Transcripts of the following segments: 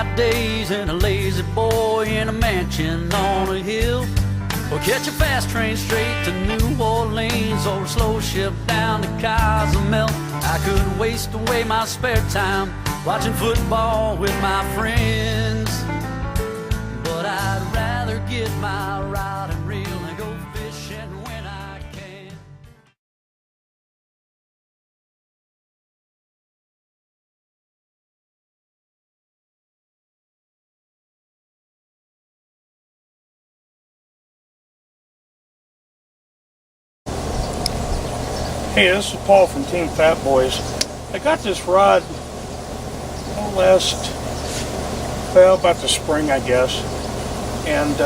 my days in a lazy boy in a mansion on a hill, or catch a fast train straight to New Orleans, or a slow ship down to Cozumel. I could waste away my spare time watching football with my friends, but I'd rather get my rod and reel and go fishing when I can. Hey, this is Paul from Team Fat Boys. I got this rod about the spring, I guess, and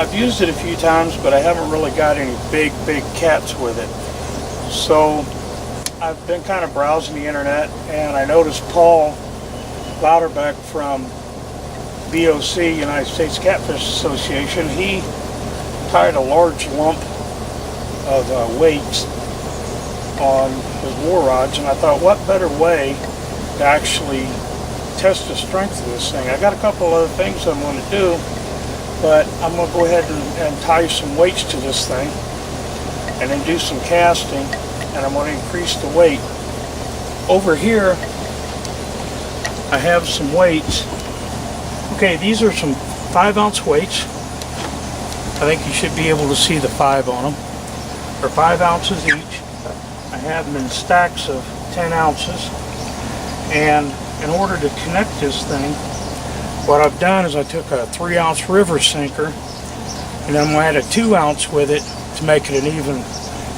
I've used it a few times, but I haven't really got any big cats with it. So I've been kind of browsing the internet, and I noticed Paul Louderbeck from BOC, United States Catfish Association. He tied a large lump of weights on his war rods, and I thought, what better way to actually test the strength of this thing. I got a couple other things I'm going to do, but I'm going to go ahead and tie some weights to this thing and then do some casting, and I'm going to increase the weight. Over here I have some weights. Okay, these are some 5-ounce weights. I think you should be able to see the 5 on them. They're 5 ounces each. I have them in stacks of 10 ounces, and in order to connect this thing, what I've done is I took a 3-ounce river sinker, and then I'm going to add a 2-ounce with it to make it an even,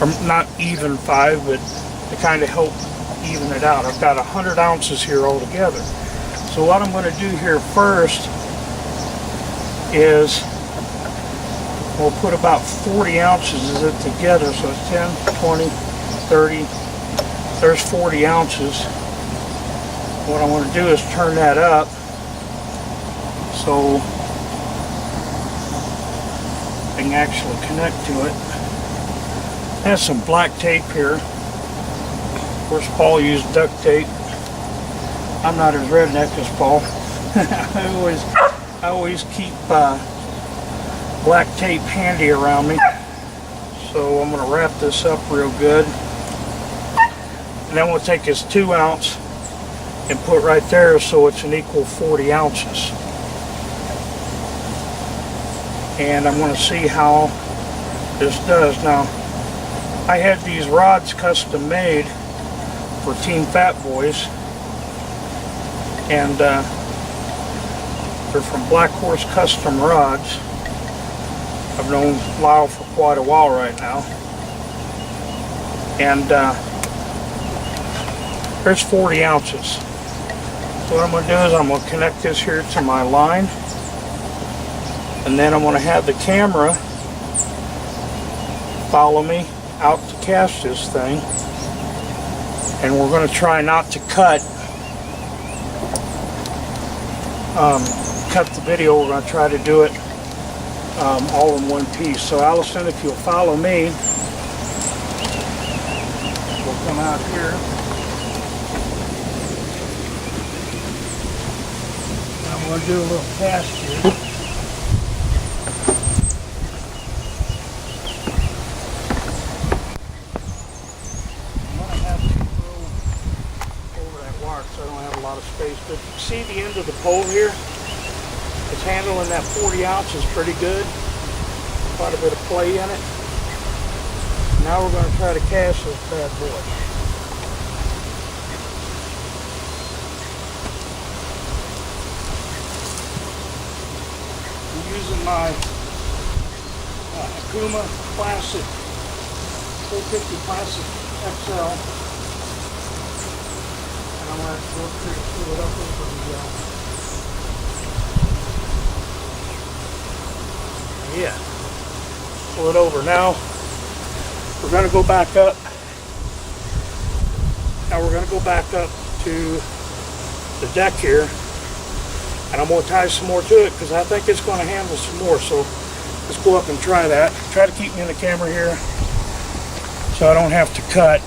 or not even 5, but to kind of help even it out. I've got 100 ounces here altogether. So what I'm going to do here first is we'll put about 40 ounces of it together, so it's 10, 20, 30, there's 40 ounces. What I want to do is turn that up so I can actually connect to it. I have some black tape here. Of course, Paul used duct tape. I'm not as redneck as Paul. I always keep black tape handy around me. So I'm going to wrap this up real good. And then we'll take this 2-ounce and put right there so it's an equal 40 ounces. And I'm going to see how this does. Now, I had these rods custom made for Team Fat Boys, and they're from Black Horse Custom Rods. I've known Lyle for quite a while right now, and there's 40 ounces. So what I'm going to do is I'm going to connect this here to my line, and then I'm going to have the camera follow me out to cast this thing, and we're going to try not to cut the video. We're going to try to do it all in one piece. So Allison, if you'll follow me, we'll come out here. I'm going to do a little cast here. I'm going to have to go over that wire so I don't have a lot of space. But see the end of the pole here? It's handling that 40 ounces pretty good. Quite a bit of play in it. Now we're going to try to cast this bad boy. I'm using my Akuma Classic 450 Classic XL, and I'm going to go through to pull it up over the yeah, pull it over. Now we're going to go back up. Now we're going to go back up to the deck here, and I'm going to tie some more to it because I think it's going to handle some more. So let's go up and try that. Try to keep me in the camera here so I don't have to cut.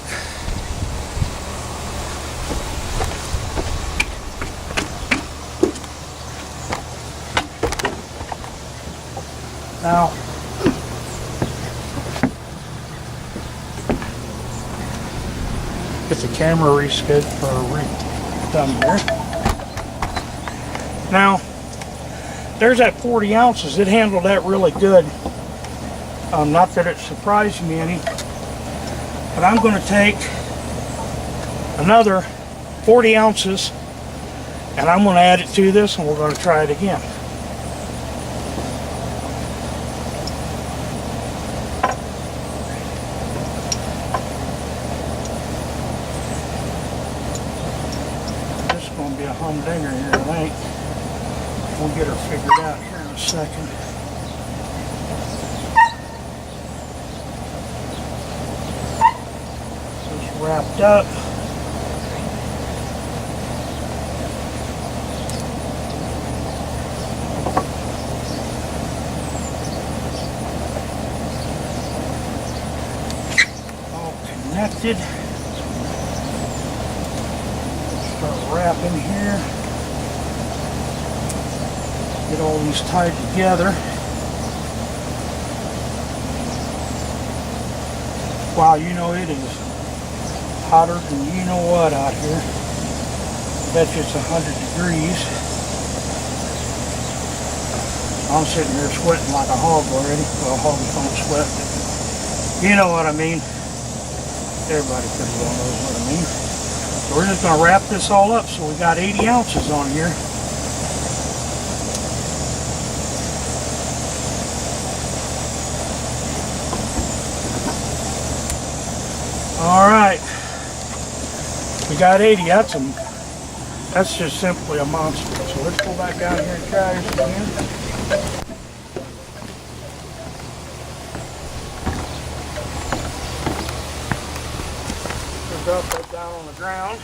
Now, get the camera done here. Now, there's that 40 ounces. It handled that really good. Not that it surprised me any, but I'm going to take another 40 ounces and I'm going to add it to this and we're going to try it again. This is going to be a humdinger here, I think. We'll get her figured out here in a second. Just wrapped up. Connected. Start wrapping here. Get all these tied together. Wow, you know it is hotter than you know what out here. Bet you it's 100 degrees. I'm sitting here sweating like a hog already. Well, hogs don't sweat, but you know what I mean. Everybody pretty well knows what I mean. So we're just going to wrap this all up. So we got 80 ounces on here. All right. We got 80. That's just simply a monster. So let's go back down here and try this again. Drop that down on the ground.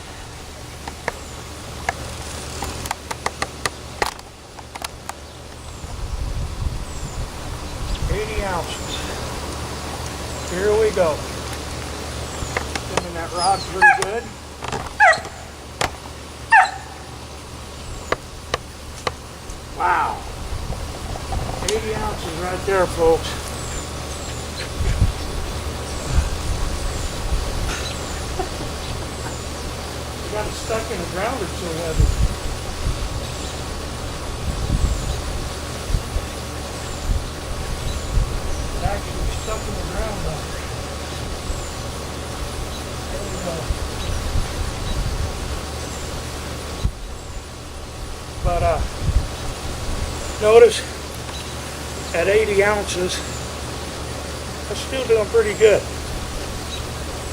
Ounces. Here we go. Spinning that rod pretty good. Wow. 80 ounces right there, folks. Got it stuck in the ground, it's so heavy. It's actually stuck in the ground though. There we go. But notice at 80 ounces, I'm still doing pretty good.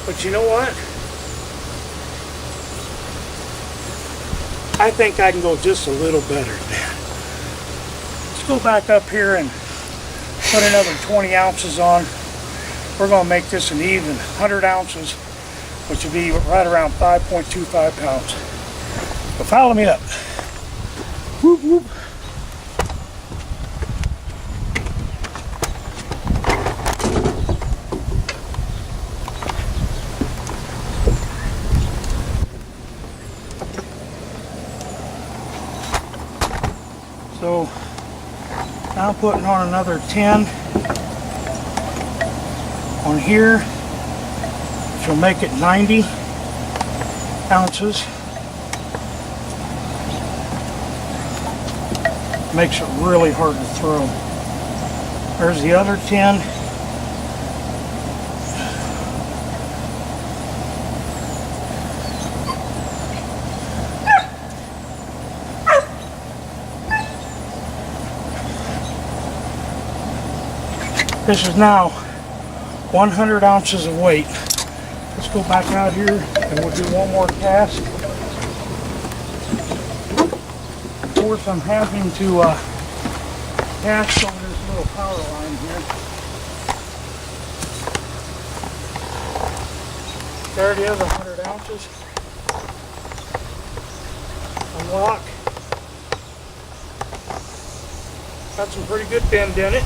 But you know what? I think I can go just a little better than that. Let's go back up here and put another 20 ounces on. We're going to make this an even 100 ounces, which will be right around 5.25 pounds. So follow me up. Whoop, whoop. So now I'm putting on another 10 on here, which will make it 90 ounces. Makes it really hard to throw. There's the other 10. This is now 100 ounces of weight. Let's go back out here and we'll do one more cast. Of course, I'm having to cast over this little power line here. There it is, 100 ounces. Unlock. Got some pretty good bend in it.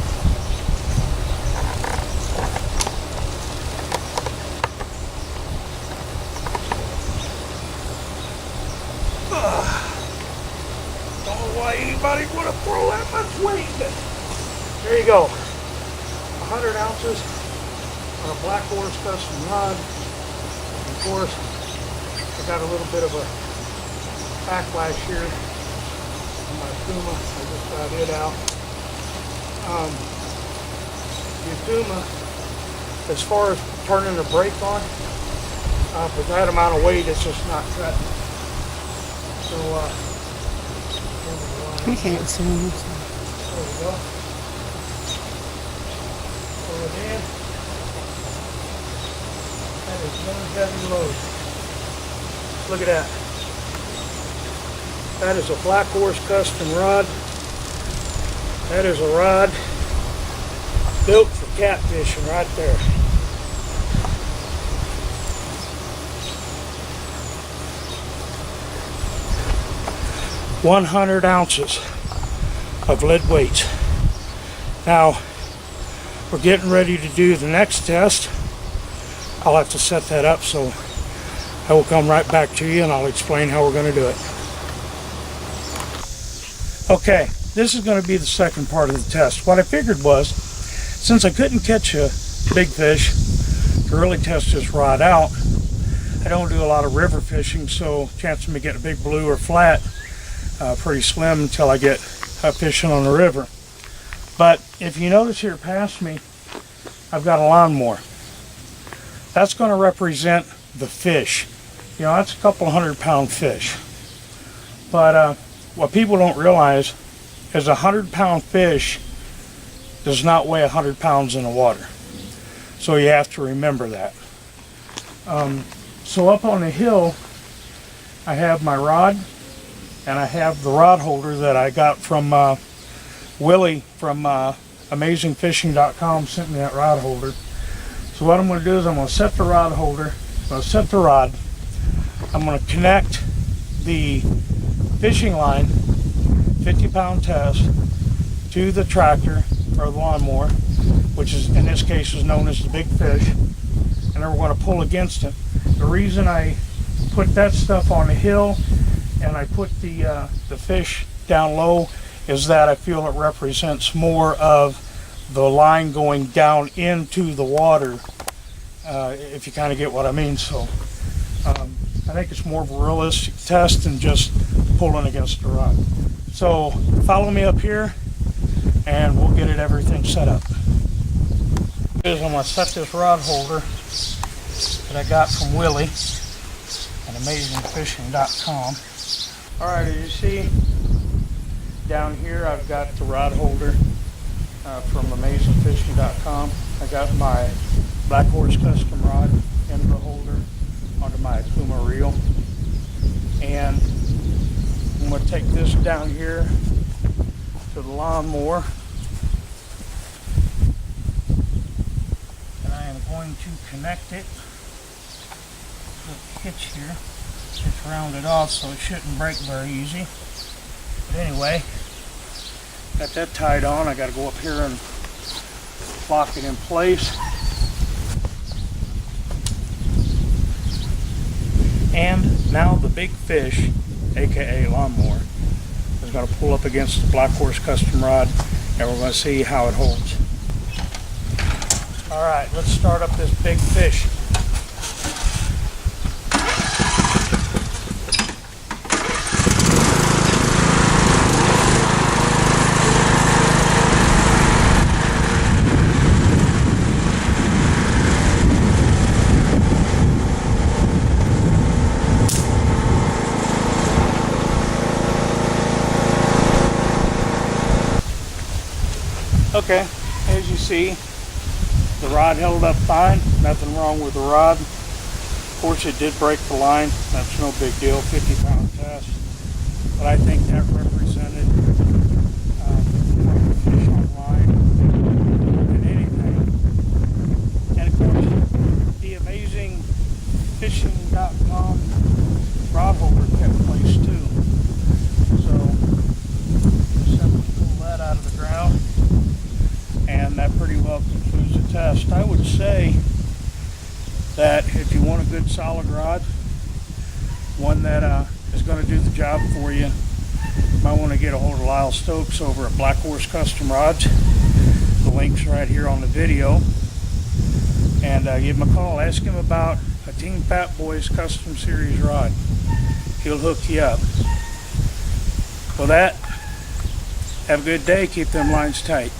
Don't know why anybody would have thrown that much weight, but there you go. 100 ounces on a Black Horse custom rod. Of course, I got a little bit of a backlash here on my Puma. I just got it out. The Puma, as far as turning the brake on, for that amount of weight, it's just not cutting. So, I can't see him. there we go. Pull it in. That is one heavy load. Look at that. That is a Black Horse custom rod. That is a rod built for catfishing right there. "100 ounces of lead weights." Now, we're getting ready to do the next test. I'll have to set that up, so I will come right back to you and I'll explain how we're going to do it. Okay, this is going to be the second part of the test. What I figured was, since I couldn't catch a big fish to really test this rod out, I don't do a lot of river fishing, so chance of me getting a big blue or flat pretty slim until I get fishing on the river. But if you notice here past me, I've got a lawnmower. That's going to represent the fish. You know, that's a couple 100-pound fish. But what people don't realize is a 100-pound fish does not weigh 100 pounds in the water. So you have to remember that. So up on the hill, I have my rod, and I have the rod holder that I got from Willie from AmazingFishing.com sent me that rod holder. So what I'm going to do is I'm going to set the rod holder, I'm going to set the rod, I'm going to connect the fishing line, 50-pound test, to the tractor or the lawnmower, which is in this case is known as the big fish, and then we're going to pull against it. The reason I put that stuff on the hill and I put the fish down low is that I feel it represents more of the line going down into the water, if you kind of get what I mean. So I think it's more of a realistic test than just pulling against the rod. So follow me up here and we'll get everything set up. I'm going to set this rod holder that I got from Willie at AmazingFishing.com. Alright, as you see down here, I've got the rod holder from AmazingFishing.com. I got my Black Horse custom rod in the holder onto my Puma reel, and I'm going to take this down here to the lawnmower, and I am going to connect it to the hitch here. It's rounded off, so it shouldn't break very easy. But anyway, got that tied on. I got to go up here and lock it in place. And now the big fish, aka lawnmower, is going to pull up against the Black Horse custom rod, and we're going to see how it holds. Alright, let's start up this big fish. Okay, as you see, the rod held up fine, nothing wrong with the rod. Of course it did break the line, that's no big deal, 50-pound test. But I think that represented more fish on line than anything. And of course, the AmazingFishing.com rod holder kept place too. So, just have to pull that out of the ground. And that pretty well concludes the test. I would say that if you want a good solid rod, one that is going to do the job for you, you might want to get a hold of Lyle Stokes over at Black Horse Custom Rods. The links right here on the video. And give him a call. Ask him about a Team Fat Boyz Custom Series rod. He'll hook you up. With that, have a good day. Keep them lines tight.